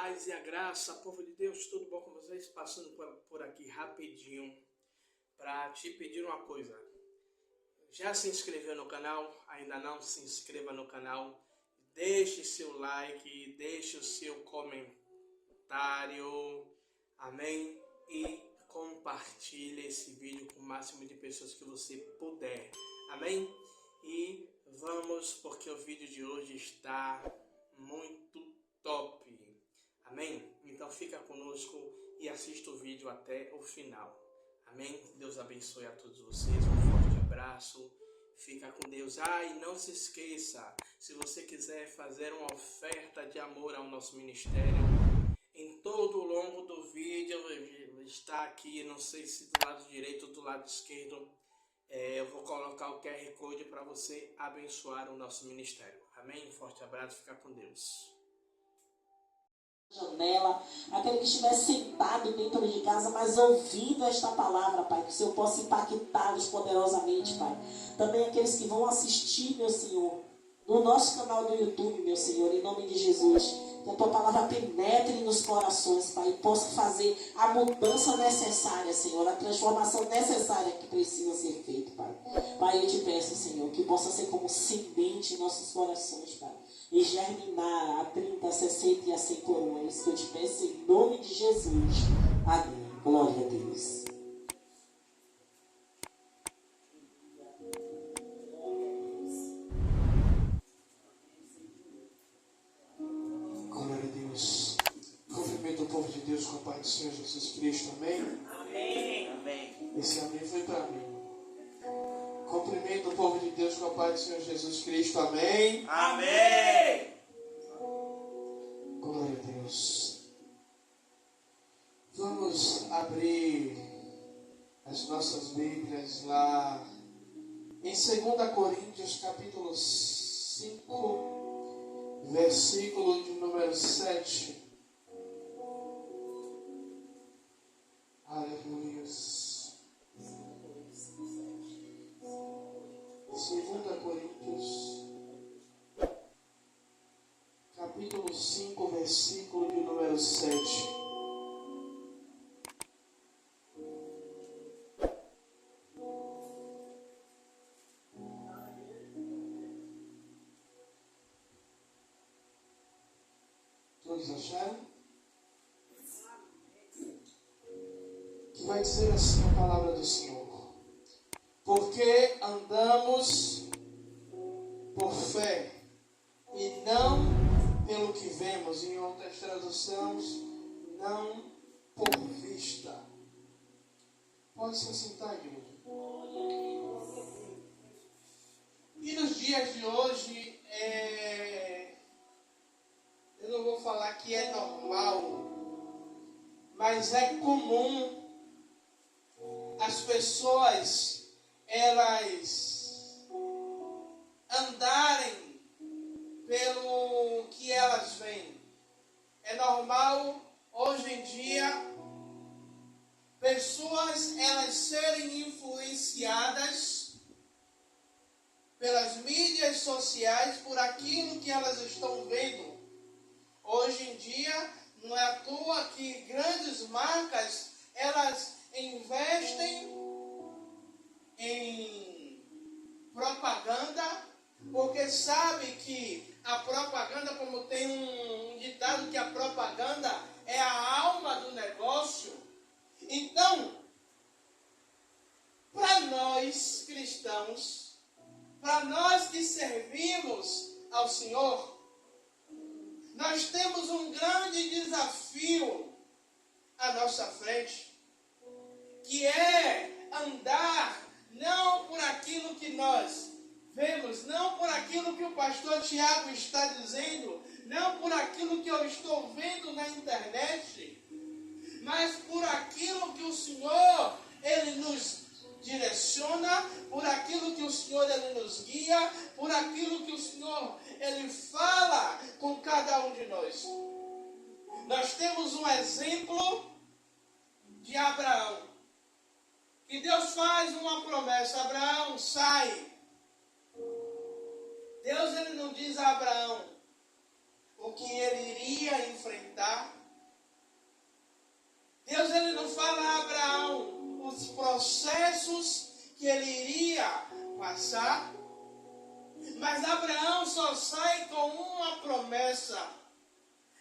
paz e a graça, povo de Deus, tudo bom com vocês? Passando por aqui rapidinho para te pedir uma coisa. Já se inscreveu no canal? Ainda não? Se inscreva no canal, deixe seu like, deixe o seu comentário, amém? E compartilhe esse vídeo com o máximo de pessoas que você puder, amém? E vamos, porque o vídeo de hoje está muito top, amém? Então fica conosco e assista o vídeo até o final, amém? Deus abençoe a todos vocês, um forte abraço, fica com Deus. E não se esqueça, se você quiser fazer uma oferta de amor ao nosso ministério, em todo o longo do vídeo está aqui, não sei se do lado direito ou do lado esquerdo, eu vou colocar o QR Code para você abençoar o nosso ministério. Amém? Forte abraço, fica com Deus. Janela, aquele que estiver sentado dentro de casa, mas ouvindo esta palavra, Pai, que o Senhor possa impactá-los poderosamente, Pai. Também aqueles que vão assistir, meu Senhor, no nosso canal do YouTube, meu Senhor, em nome de Jesus. Que a Tua palavra penetre nos corações, Pai, e possa fazer a mudança necessária, Senhor, a transformação necessária que precisa ser feita, Pai. Pai, eu te peço, Senhor, que possa ser como semente em nossos corações, Pai, e germinar a 30, a 60 e a 100 por um. É isso que eu te peço em nome de Jesus. Amém. Glória a Deus. Glória a Deus. Cumprimento o povo de Deus com a paz do Senhor Jesus Cristo. Amém? Amém. Amém. Esse amém foi para mim. Cumprimento o povo de Deus com a paz do Senhor Jesus Cristo. Amém? Amém. Glória a Deus. Vamos abrir as nossas Bíblias lá em 2 Coríntios capítulo 5, versículo de número 7. Aleluia. 2 Coríntios capítulo 5, versículo de número 7. Todos acharam? Que vai dizer assim a palavra do Senhor: porque andamos por fé e não pelo que vemos. Em outras traduções, não por vista. Pode se sentar, igreja. E nos dias de hoje, eu não vou falar que é normal, mas é comum as pessoas, elas andarem pelo que elas veem. É normal hoje em dia pessoas elas serem influenciadas pelas mídias sociais por aquilo que elas estão vendo. Hoje em dia não é à toa que grandes marcas elas investem em propaganda, porque sabe que a propaganda, como tem um ditado que a propaganda é a alma do negócio. Então, para nós cristãos, para nós que servimos ao Senhor, nós temos um grande desafio à nossa frente, que é andar não por aquilo que nós vemos, não por aquilo que o pastor Tiago está dizendo, não por aquilo que eu estou vendo na internet, mas por aquilo que o Senhor, Ele nos direciona, por aquilo que o Senhor, Ele nos guia, por aquilo que o Senhor, Ele fala com cada um de nós. Nós temos um exemplo de Abraão, que Deus faz uma promessa: Abraão, sai. Deus ele não diz a Abraão o que ele iria enfrentar, que ele iria passar. Mas Abraão só sai com uma promessa.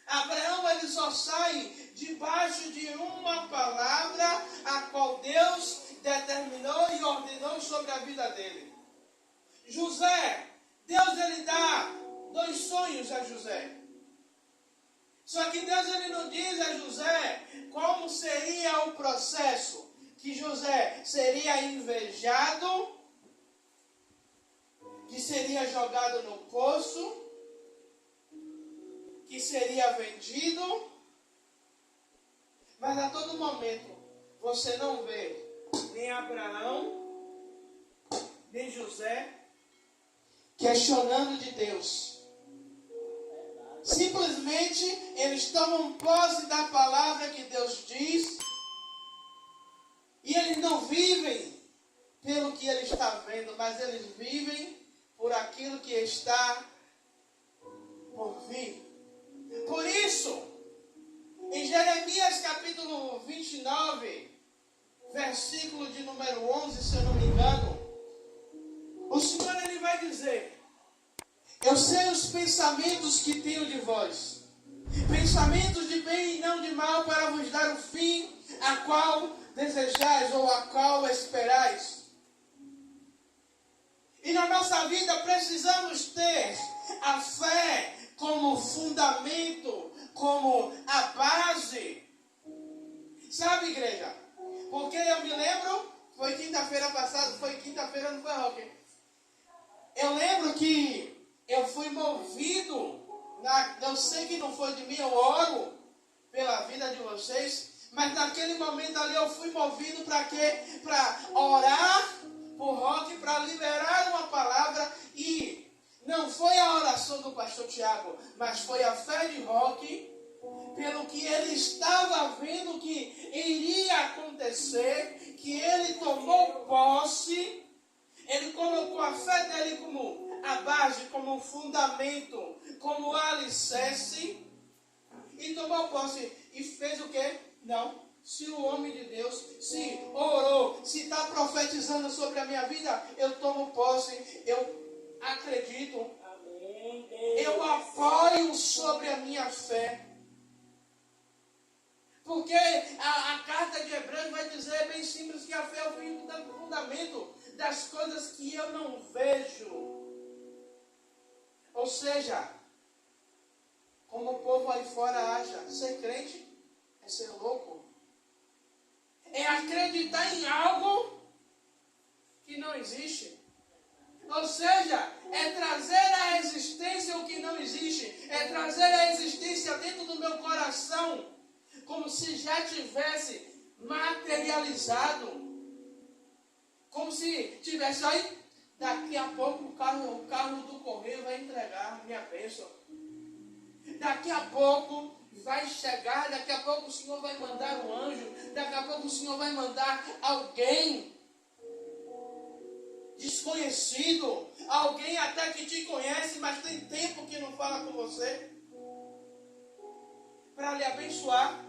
Abraão ele só sai debaixo de uma palavra a qual Deus determinou e ordenou sobre a vida dele. José, Deus ele dá 2 sonhos a José. Só que Deus ele não diz a José como seria o processo. Que José seria invejado, que seria jogado no poço, que seria vendido. Mas a todo momento você não vê nem Abraão, nem José questionando de Deus. Simplesmente eles tomam posse da palavra que Deus diz e eles não vivem pelo que ele está vendo, mas eles vivem por aquilo que está por vir. Por isso, em Jeremias capítulo 29, versículo de número 11, se eu não me engano, o Senhor ele vai dizer: eu sei os pensamentos que tenho de vós, pensamentos de bem e não de mal, para vos dar o fim a qual desejais ou a qual esperais. E na nossa vida precisamos ter a fé como fundamento, como a base. Sabe, igreja? Porque eu me lembro, foi quinta-feira passada, não foi, Roque? Eu lembro que eu fui movido, eu sei que não foi de mim, eu oro pela vida de vocês, mas naquele momento ali eu fui movido para quê? Para orar por Roque, para liberar uma palavra, e não foi a oração do pastor Tiago, mas foi a fé de Roque, pelo que ele estava vendo que iria acontecer, que ele tomou posse, ele colocou a fé dele como a base, como fundamento, como alicerce, e tomou posse, e fez o quê? Não. Se o homem de Deus, se orou, se está profetizando sobre a minha vida, eu tomo posse, eu acredito, Amém. eu apoio sobre a minha fé. Porque a carta de Hebreus vai dizer bem simples que a fé é o fundamento das coisas que eu não vejo. Ou seja, como o povo aí fora acha, ser crente é ser louco. É acreditar em algo que não existe. Ou seja, é trazer à existência o que não existe. É trazer à existência dentro do meu coração, como se já tivesse materializado. Como se tivesse, aí, daqui a pouco o carro do correio vai entregar minha bênção. Daqui a pouco vai chegar, daqui a pouco o Senhor vai mandar um anjo, daqui a pouco o Senhor vai mandar alguém desconhecido, alguém até que te conhece, mas tem tempo que não fala com você, para lhe abençoar.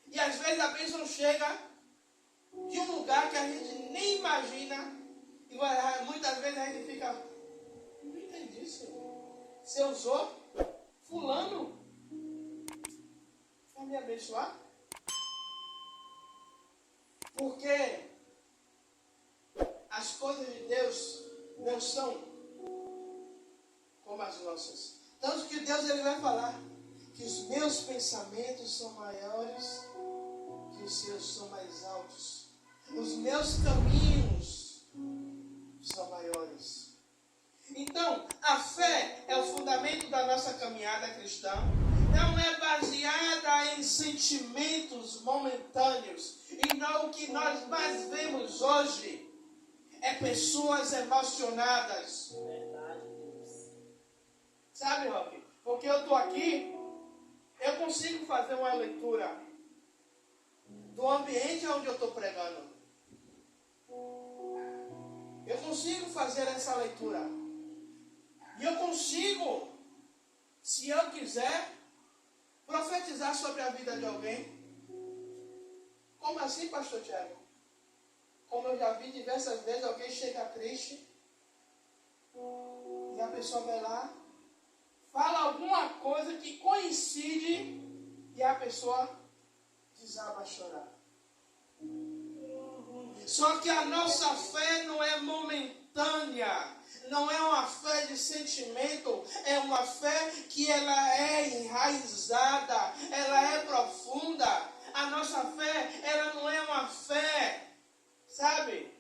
E às vezes a bênção chega de um lugar que a gente nem imagina, e muitas vezes a gente fica, não entendi, Senhor. Você usou fulano para me abençoar? Porque as coisas de Deus não são como as nossas. Tanto que Deus ele vai falar que os meus pensamentos são maiores que os seus são mais altos. Os meus caminhos são maiores. Então, a fé é o fundamento da nossa caminhada cristã. Não é baseada em sentimentos momentâneos. E não o que nós mais vemos hoje é pessoas emocionadas. Verdade, Deus. Sabe, Roque? Porque eu estou aqui, eu consigo fazer uma leitura do ambiente onde eu estou pregando. Eu consigo fazer essa leitura. E eu consigo, se eu quiser, profetizar sobre a vida de alguém. Como assim, pastor Tiago? como eu já vi diversas vezes, alguém chega triste e a pessoa vai lá, fala alguma coisa que coincide e a pessoa desaba a chorar. Só que a nossa fé não é momentânea, não é uma fé de sentimento, é uma fé que ela é enraizada, ela é profunda. A nossa fé, ela não é uma fé, sabe,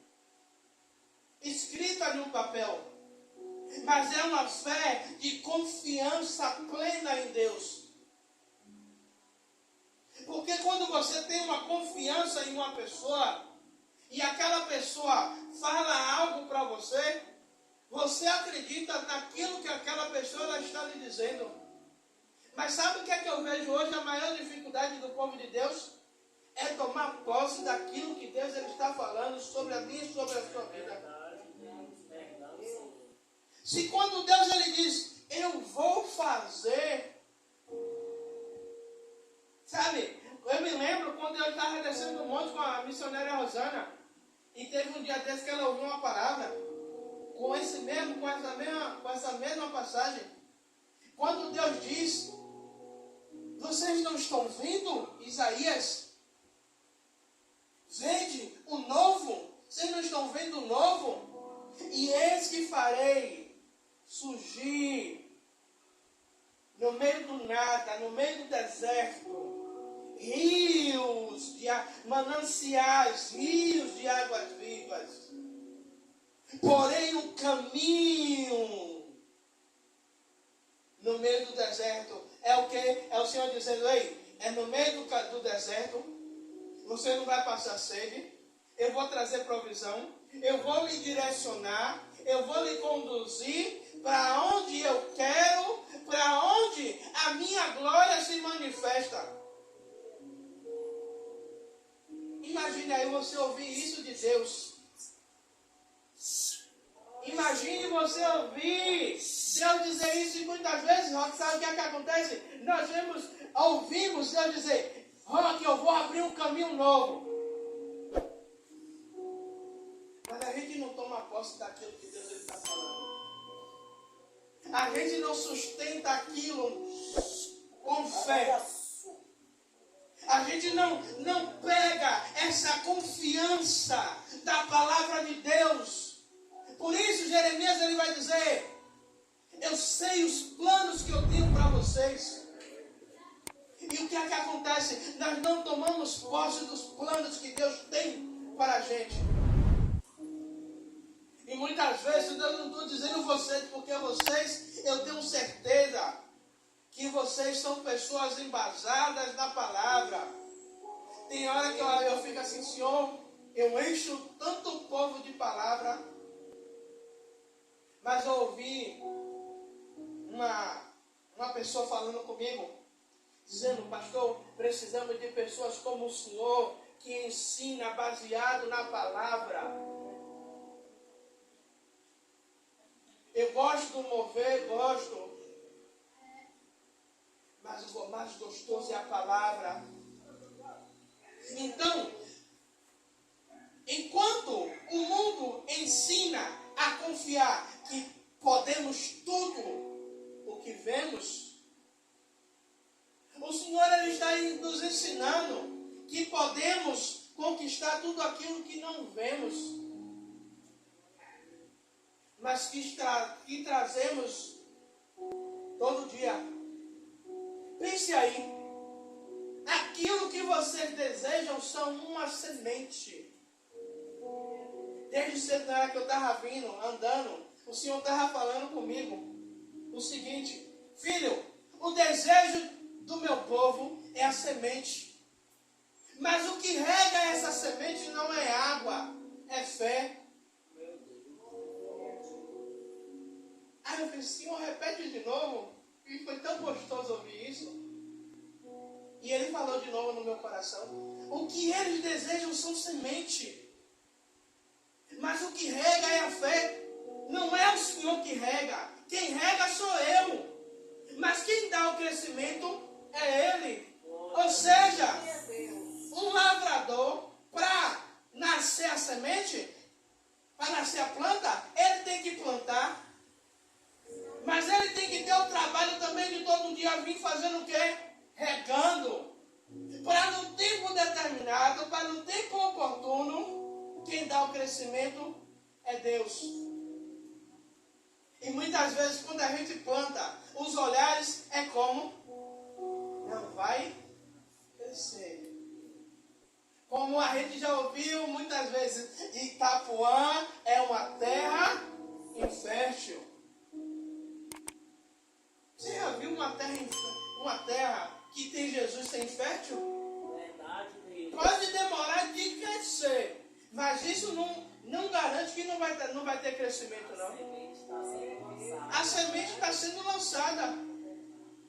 escrita no papel, mas é uma fé de confiança plena em Deus. Porque quando você tem uma confiança em uma pessoa, e aquela pessoa fala algo para você, você acredita naquilo que aquela pessoa está lhe dizendo. Mas sabe o que é que eu vejo hoje? A maior dificuldade do povo de Deus é tomar posse daquilo que Deus ele está falando sobre a minha e sobre a sua vida. Se quando Deus ele diz, eu vou fazer, sabe, eu me lembro quando eu estava descendo um monte com a missionária Rosana, e teve um dia desse que ela ouviu uma palavra, com essa mesma passagem, quando Deus diz, vocês não estão vendo, Isaías? Vede o novo, vocês não estão vendo o novo? E eis que farei surgir no meio do nada, no meio do deserto, rios de mananciais, rios de águas vivas. Porém um caminho no meio do deserto. É o que? É o Senhor dizendo, ei, é no meio do deserto, você não vai passar sede, eu vou trazer provisão, eu vou lhe direcionar, eu vou lhe conduzir para onde eu quero, para onde a minha glória se manifesta. Imagine aí você ouvir isso de Deus. Imagine você ouvir Deus dizer isso, e muitas vezes, Roque, sabe o que é que acontece? Nós ouvimos Deus dizer, Roque, eu vou abrir um caminho novo. Mas a gente não toma posse daquilo que Deus está falando. A gente não sustenta aquilo com fé. A gente não pega essa confiança da palavra de Deus. Por isso Jeremias ele vai dizer, eu sei os planos que eu tenho para vocês. E o que é que acontece? Nós não tomamos posse dos planos que Deus tem para a gente. E muitas vezes eu não estou dizendo vocês, porque vocês, eu tenho certeza que vocês são pessoas embasadas na palavra. Tem hora que eu fico assim, Senhor, eu encho tanto o povo de palavra, mas eu ouvi uma pessoa falando comigo, dizendo, pastor, precisamos de pessoas como o Senhor, que ensina baseado na palavra. Eu gosto do mover, gosto, mas o mais gostoso é a palavra. Então, enquanto o mundo ensina a confiar que podemos tudo o que vemos, o Senhor ele está nos ensinando que podemos conquistar tudo aquilo que não vemos, mas que trazemos todo dia. Pense aí, aquilo que vocês desejam são uma semente. Desde cedo, na hora que eu estava vindo, andando, o Senhor estava falando comigo o seguinte, filho, o desejo do meu povo é a semente. Mas o que rega essa semente não é água, é fé. Aí eu falei, Senhor, repete de novo. E foi tão gostoso ouvir isso. E ele falou de novo no meu coração. O que eles desejam são semente. Mas o que rega é a fé. Não é o Senhor que rega. Quem rega sou eu. Mas quem dá o crescimento é Ele. Ou seja, um lavrador, para nascer a semente, dá o crescimento é Deus. E muitas vezes quando a gente planta, os olhares é como não vai crescer. Como a gente já ouviu muitas vezes, Itapuã é uma terra infértil. Você já viu uma terra que tem Jesus ser infértil? Verdade, Deus. Pode demorar de crescer, mas isso não garante que não vai ter crescimento, não. A semente está sendo lançada.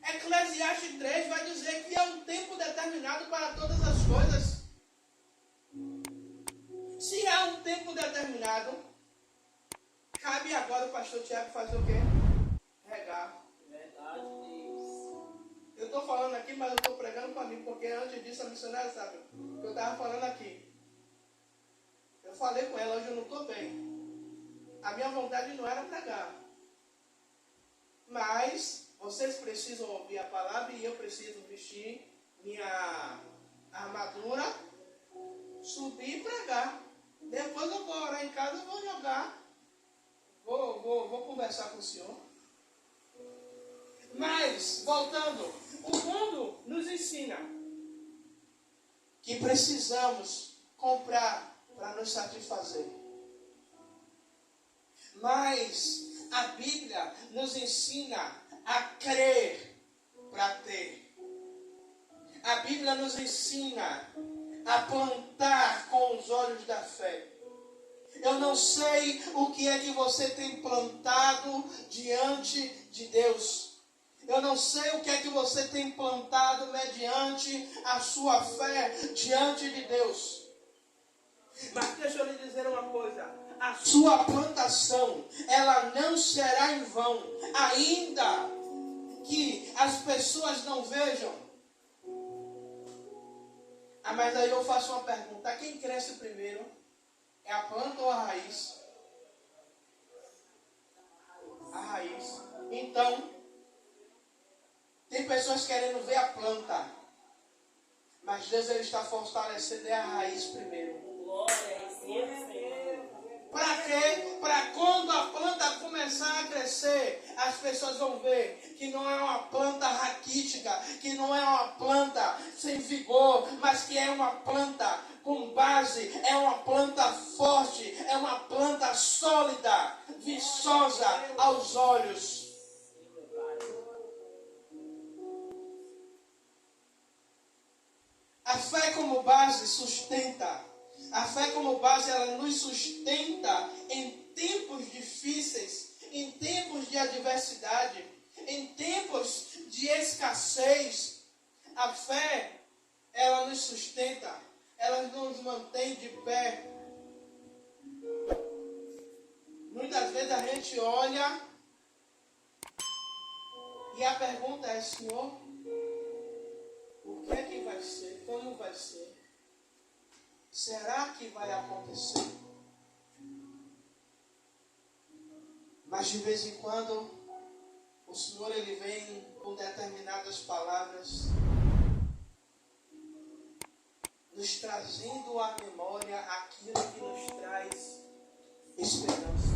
Eclesiastes 3 vai dizer que é um tempo determinado para todas as coisas. Se há um tempo determinado, cabe agora o pastor Tiago fazer o quê? Regar. Verdade, Deus. Eu estou falando aqui, mas eu estou pregando para mim, porque antes disso a missionária sabe o que eu estava falando aqui. Eu falei com ela, hoje eu não estou bem. A minha vontade não era pregar. Mas vocês precisam ouvir a palavra e eu preciso vestir minha armadura, subir e pregar. Depois eu vou orar em casa, vou jogar. Vou conversar com o Senhor. Mas, voltando, o mundo nos ensina que precisamos comprar para nos satisfazer. Mas a Bíblia nos ensina a crer para ter. A Bíblia nos ensina a plantar com os olhos da fé. Eu não sei o que é que você tem plantado diante de Deus. Eu não sei o que é que você tem plantado mediante a sua fé diante de Deus. Mas deixa eu lhe dizer uma coisa. A sua plantação, ela não será em vão, ainda que as pessoas não vejam. Mas aí eu faço uma pergunta. Quem cresce primeiro? É a planta ou a raiz? A raiz. Então, tem pessoas querendo ver a planta, mas Deus ele está fortalecendo a raiz primeiro. Glória a Deus. Para quê? Para quando a planta começar a crescer, as pessoas vão ver que não é uma planta raquítica, que não é uma planta sem vigor, mas que é uma planta com base, é uma planta forte, é uma planta sólida, viçosa aos olhos. A fé como base sustenta. A fé como base, ela nos sustenta em tempos difíceis, em tempos de adversidade, em tempos de escassez. A fé, ela nos sustenta, ela nos mantém de pé. Muitas vezes a gente olha e a pergunta é: Senhor, o que é que vai ser? Como vai ser? Será que vai acontecer? Mas de vez em quando, o Senhor ele vem com determinadas palavras, nos trazendo à memória aquilo que nos traz esperança.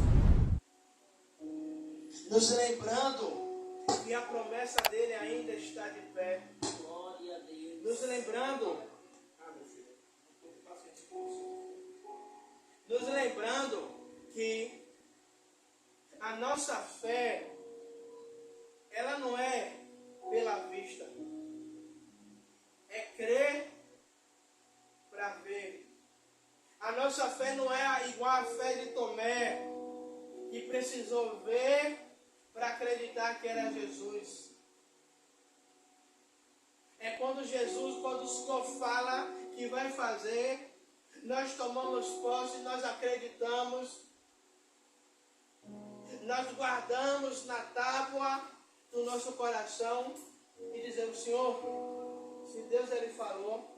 Nos lembrando que a promessa dele ainda está de pé. Glória a Deus. Nos lembrando que a nossa fé, ela não é pela vista, é crer para ver. A nossa fé não é igual à fé de Tomé, que precisou ver para acreditar que era Jesus. É quando o Senhor fala que vai fazer, nós tomamos posse, nós acreditamos, nós guardamos na tábua do nosso coração e dizemos: Senhor, se Deus ele falou.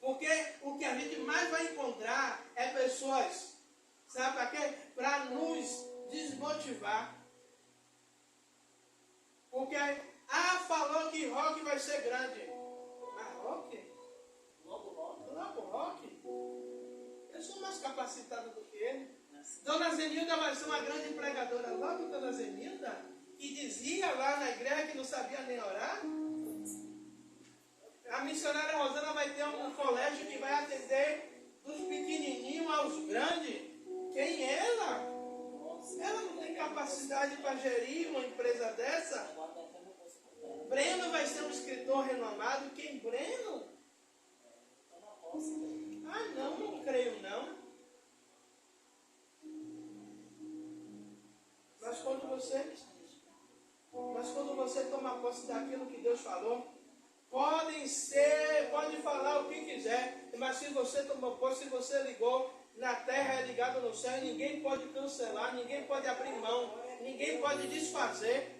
Porque o que a gente mais vai encontrar é pessoas, sabe para quê? Para nos desmotivar. Porque, falou que rock vai ser grande. Mas rock? Logo rock? Isso capacitados do que ele. Dona Zenilda vai ser uma grande pregadora. Logo, Dona Zenilda, que dizia lá na igreja que não sabia nem orar. A missionária Rosana vai ter um colégio que vai atender dos pequenininhos aos grandes. Quem é ela? Ela não tem capacidade para gerir uma empresa dessa. Breno vai ser um escritor renomado. Quem, Breno? Ah, não creio não. Mas quando você toma posse daquilo que Deus falou, pode falar o que quiser, mas se você tomou posse, se você ligou, na terra é ligado no céu, ninguém pode cancelar, ninguém pode abrir mão, ninguém pode desfazer.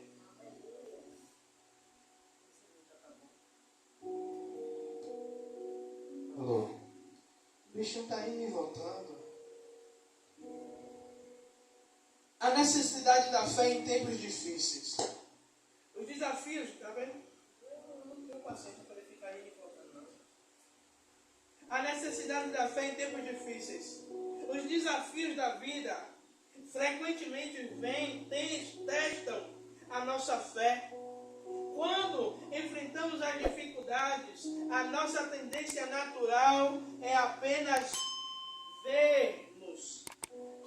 Alô? O bichinho está indo e voltando. A necessidade da fé em tempos difíceis. Os desafios, tá vendo? Eu não tenho paciência para ficar indo e voltando, não. A necessidade da fé em tempos difíceis. Os desafios da vida frequentemente testam a nossa fé. Quando enfrentamos as dificuldades, a nossa tendência natural é apenas ver-nos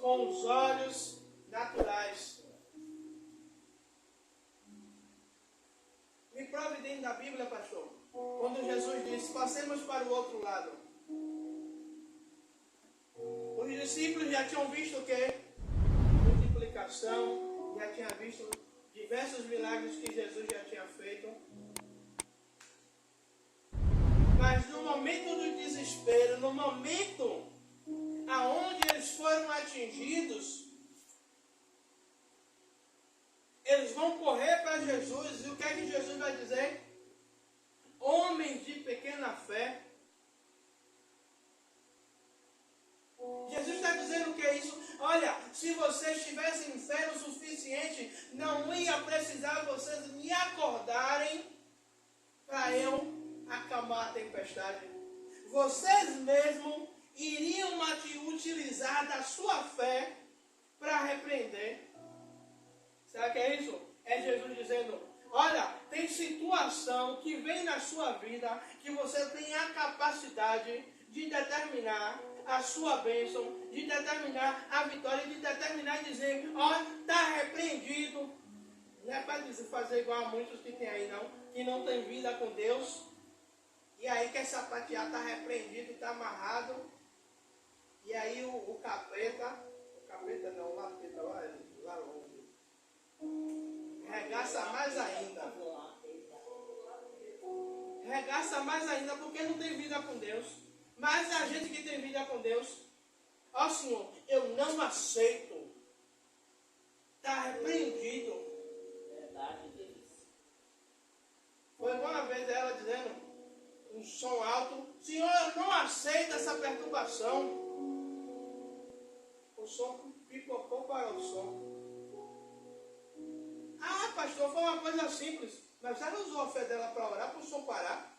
com os olhos naturais. Me prove dentro da Bíblia, pastor, quando Jesus disse, passemos para o outro lado. Os discípulos já tinham visto o quê? Multiplicação, já tinham visto diversos milagres que Jesus já tinha feito. Mas no momento do desespero, no momento aonde eles foram atingidos, eles vão correr para Jesus. E o que é que Jesus vai dizer? Homens de pequena fé. Jesus está dizendo o que é isso? Olha, se vocês tivessem fé o suficiente, não ia precisar vocês me acordarem para eu acalmar a tempestade. Vocês mesmos iriam utilizar da sua fé para repreender. Sabe o que é isso? É Jesus dizendo, olha, tem situação que vem na sua vida que você tem a capacidade de determinar a sua bênção, de determinar a vitória, de determinar e dizer, ó, está repreendido. Não é para fazer igual a muitos que tem aí, não, que não tem vida com Deus, e aí quer sapatear, está repreendido, está amarrado, e aí o capeta não, o lapeta lá longe, regaça mais ainda. Regaça mais ainda porque não tem vida com Deus. Mas a gente que tem vida com Deus, ó Senhor, eu não aceito. Está repreendido. Verdade deles. Foi uma vez ela dizendo, um som alto, Senhor, eu não aceito essa perturbação. O som pipocou para o som. Ah, pastor, foi uma coisa simples. Mas ela usou a fé dela para orar para o som parar.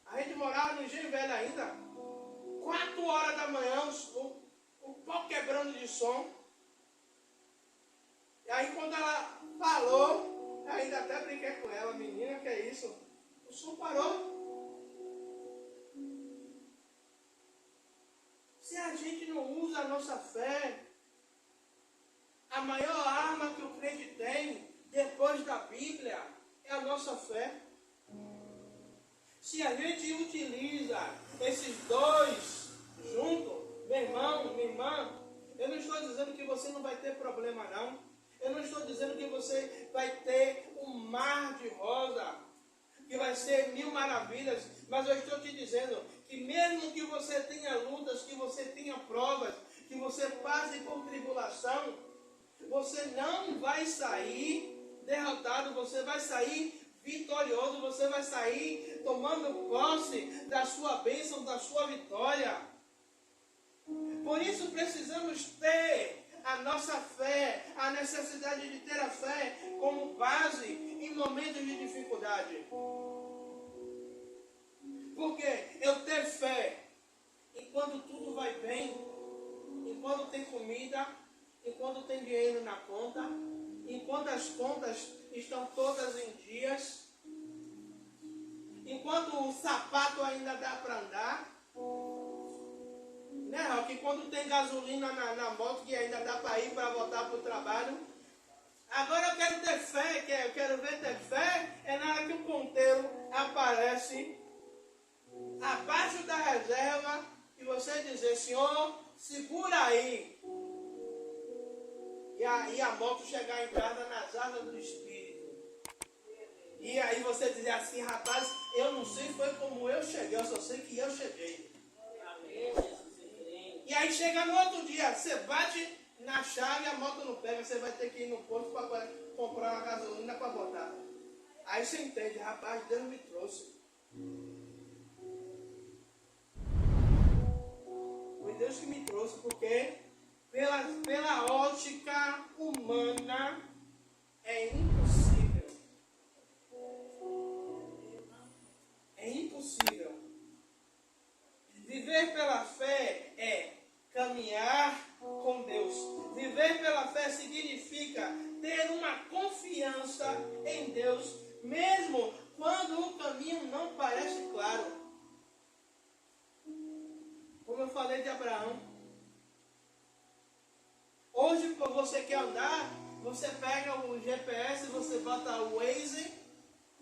A gente morava no Engenho Velho ainda. 4 horas da manhã, o pau quebrando de som. E aí quando ela falou, eu ainda até brinquei com ela, menina, que é isso? O som parou. Se a gente não usa a nossa fé, a maior arma que o crente tem, depois da Bíblia, é a nossa fé. Se a gente utiliza esses dois juntos, meu irmão, minha irmã, eu não estou dizendo que você não vai ter problema, não. Eu não estou dizendo que você vai ter um mar de rosa, que vai ser 1000 maravilhas, mas eu estou te dizendo que mesmo que você tenha lutas, que você tenha provas, que você passe por tribulação, você não vai sair derrotado, você vai sair vitorioso, você vai sair tomando posse da sua bênção, da sua vitória. Por isso precisamos ter a nossa fé, a necessidade de ter a fé como base em momentos de dificuldade. Porque eu ter fé, e quando tudo vai bem, tem comida, enquanto tem dinheiro na conta, enquanto as contas estão todas em dias, enquanto o sapato ainda dá para andar, né, Roque? Quando tem gasolina na moto que ainda dá para ir para voltar para o trabalho. Agora eu quero ter fé, eu quero ver ter fé, é na hora que o ponteiro aparece abaixo da reserva e você dizer, Senhor, segura aí. E a moto chegar em casa nas asas do Espírito. E aí você dizer assim, rapaz, eu não sei foi como eu cheguei, eu só sei que eu cheguei. E aí chega no outro dia, você bate na chave, a moto não pega, você vai ter que ir no posto para comprar uma gasolina para botar. Aí você entende, rapaz, Deus me trouxe. Foi Deus que me trouxe, porque pela ótica humana é impossível. É impossível. Viver pela fé é caminhar com Deus. Viver pela fé significa ter uma confiança em Deus, mesmo quando o caminho não parece claro. Como eu falei de Abraão. Hoje, quando você quer andar, você pega o GPS, você bota o Waze,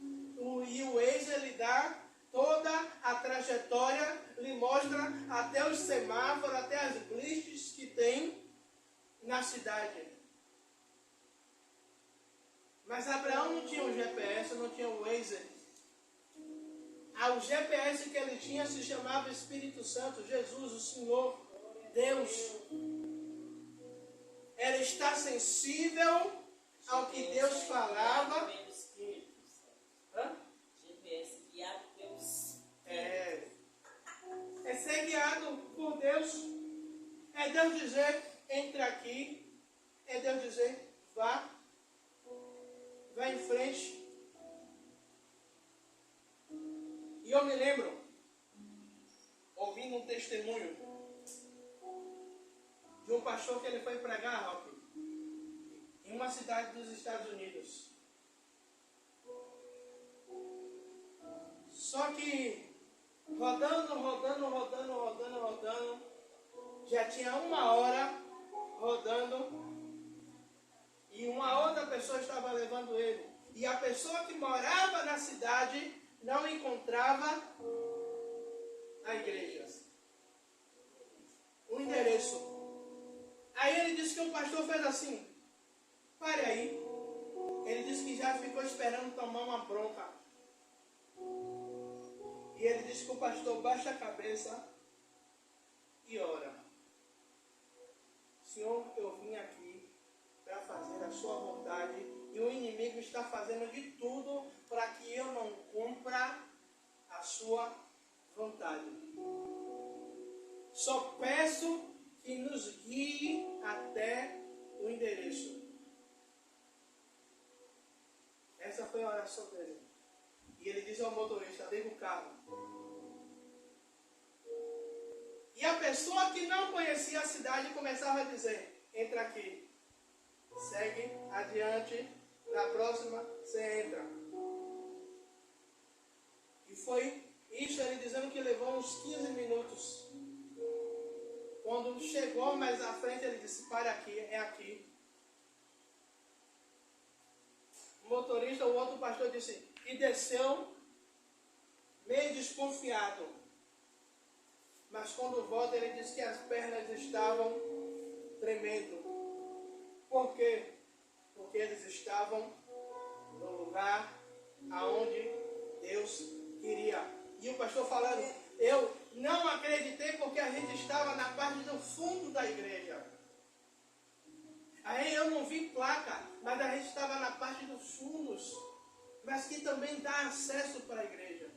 e o Waze ele dá toda a trajetória, lhe mostra até os semáforos, até as blitz que tem na cidade. Mas Abraão não tinha o GPS, não tinha o Waze. O GPS que ele tinha se chamava Espírito Santo, Jesus, o Senhor, Deus. Ele está sensível ao que Deus falava. GPS guiado pelos... É ser guiado por Deus. É Deus dizer, entra aqui. É Deus dizer, vá em frente. E eu me lembro, ouvindo um testemunho de um pastor que ele foi pregar, Roque, em uma cidade dos Estados Unidos. Só que rodando, já tinha 1 hora rodando e uma outra pessoa estava levando ele. E a pessoa que morava na cidade não encontrava a igreja, o endereço. Aí ele disse que o pastor fez assim, pare aí. Ele disse que já ficou esperando tomar uma bronca. E ele disse que o pastor baixa a cabeça e ora. Senhor, eu vim aqui para fazer a sua vontade e o inimigo está fazendo de tudo para que eu não cumpra a sua vontade. Só peço que nos guie até o endereço. Essa foi a oração dele. E ele disse ao motorista, liga o carro. E a pessoa que não conhecia a cidade começava a dizer, entra aqui, segue adiante, na próxima você entra. E foi isso, ele dizendo que levou uns 15 minutos. Quando chegou mais à frente, ele disse, pare aqui, é aqui. O motorista, o outro pastor disse, e desceu meio desconfiado. Mas quando volta, ele disse que as pernas estavam tremendo. Por quê? Porque eles estavam no lugar aonde Deus queria. E o pastor falando, eu não acreditei porque a gente estava na parte do fundo da igreja. Aí eu não vi placa, mas a gente estava na parte dos fundos, mas que também dá acesso para a igreja.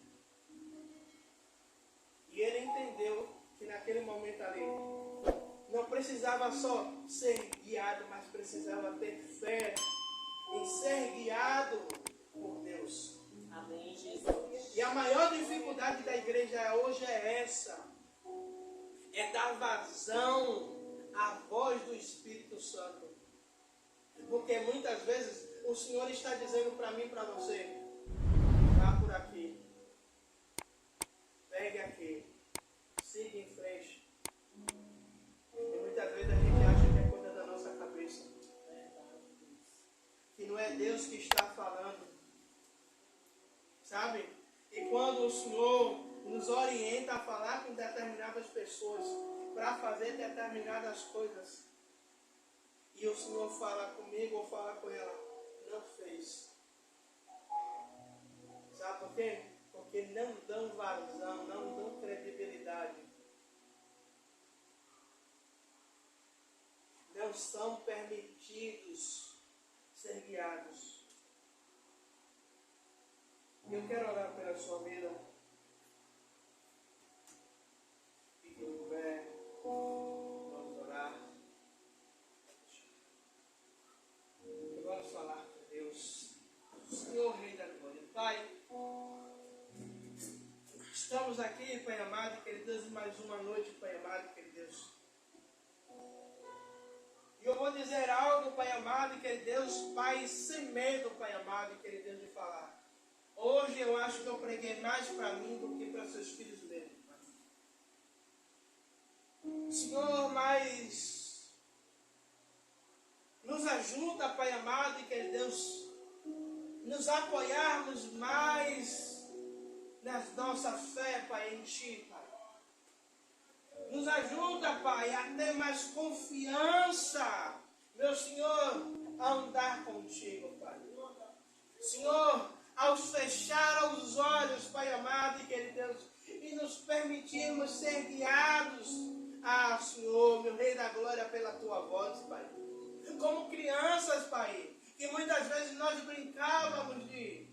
E ele entendeu que naquele momento ali, não precisava só ser guiado, mas precisava ter fé em ser guiado por Deus. Amém, Jesus. E a maior dificuldade da igreja hoje é essa. É dar vazão a voz do Espírito Santo. Porque muitas vezes o Senhor está dizendo para mim e para você: vá por aqui, pegue aqui, siga em frente. E muitas vezes a gente acha que é coisa da nossa cabeça, que não é Deus que está falando, sabe? E quando o Senhor nos orienta a falar com determinadas pessoas para fazer determinadas coisas, e o Senhor fala comigo ou fala com ela, não fez. Sabe por quê? Porque não dão vazão, não dão credibilidade. Não são permitidos ser guiados. Eu quero orar pela sua vida. Fique em pé. Vamos orar. Vamos falar com Deus. Senhor, Rei da Glória. Pai, estamos aqui, Pai amado, querido Deus, mais uma noite, Pai amado, querido Deus. E eu vou dizer algo, Pai amado, querido Deus, Pai, sem medo, Pai amado, querido Deus, de falar. Hoje eu acho que eu preguei mais para mim do que para seus filhos mesmo. Senhor, mas nos ajuda, Pai amado, e que Deus nos apoiarmos mais na nossa fé, Pai, em Ti, Pai. Nos ajuda, Pai, a ter mais confiança, meu Senhor, a andar contigo, Pai. Senhor, ao fechar os olhos, Pai amado e querido Deus, e nos permitirmos ser guiados, Senhor, meu Rei da Glória, pela Tua voz, Pai. Como crianças, Pai, que muitas vezes nós brincávamos de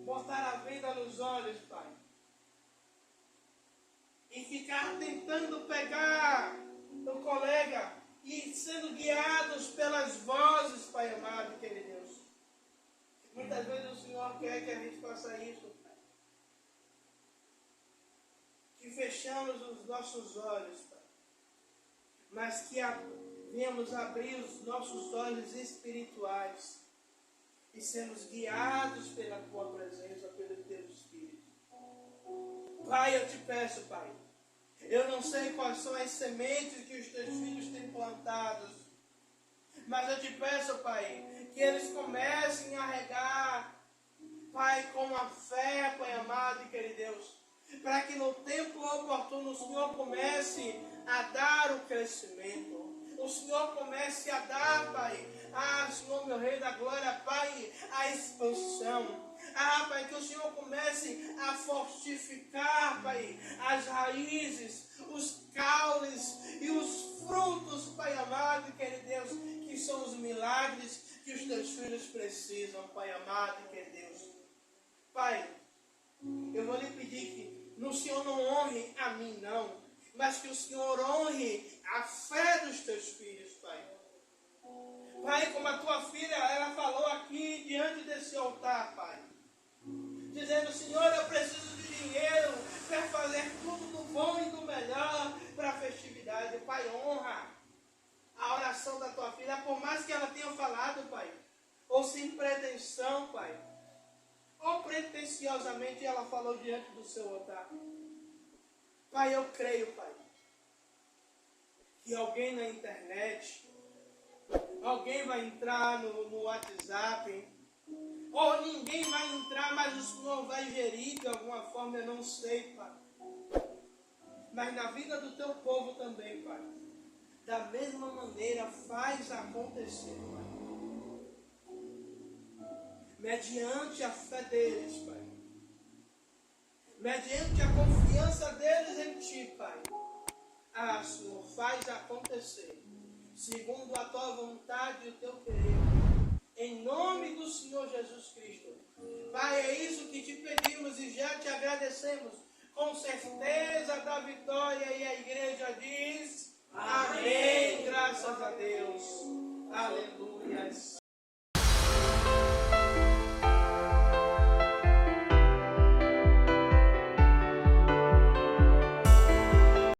botar a vida nos olhos, Pai, e ficar tentando pegar o colega e sendo guiados pelas vozes, Pai amado, querido Deus. Muitas vezes o Senhor quer que a gente faça isso, Pai. Que fechamos os nossos olhos, Pai, mas que venhamos abrir os nossos olhos espirituais e sermos guiados pela Tua presença, pelo Teu Espírito. Pai, eu te peço, Pai, eu não sei quais são as sementes que os Teus filhos têm plantados, mas eu te peço, Pai, que eles comecem a regar, Pai, com a fé, Pai amado e querido Deus, para que no tempo oportuno o Senhor comece a dar o crescimento. O Senhor comece a dar, Pai, Senhor, meu Rei da Glória, Pai, a expansão. Pai, que o Senhor comece a fortificar, Pai, as raízes, os caules e os frutos, Pai amado e querido Deus, que são os milagres que os Teus filhos precisam, Pai amado e querido Deus. Pai, eu vou lhe pedir que o Senhor não honre a mim, não, mas que o Senhor honre a fé dos Teus filhos, Pai. Pai, como a Tua filha, ela falou aqui diante desse altar, Pai, dizendo, Senhor, eu preciso de dinheiro para fazer tudo do bom e do melhor para a festividade. Pai, honra a oração da Tua filha, por mais que ela tenha falado, Pai, ou sem pretensão, Pai, ou pretensiosamente ela falou diante do Seu altar. Pai, eu creio, Pai, que alguém na internet, alguém vai entrar no WhatsApp, ou ninguém vai entrar, mas o Senhor vai gerir de alguma forma, eu não sei, Pai. Mas na vida do Teu povo também, Pai, da mesma maneira, faz acontecer, Pai. Mediante a fé deles, Pai. Mediante a confiança deles em Ti, Pai. Senhor, faz acontecer, segundo a Tua vontade e o Teu querer. Em nome do Senhor Jesus Cristo. Pai, é isso que Te pedimos e já Te agradecemos. Com certeza da vitória, e a igreja diz: Amém. Graças a Deus. Aleluia.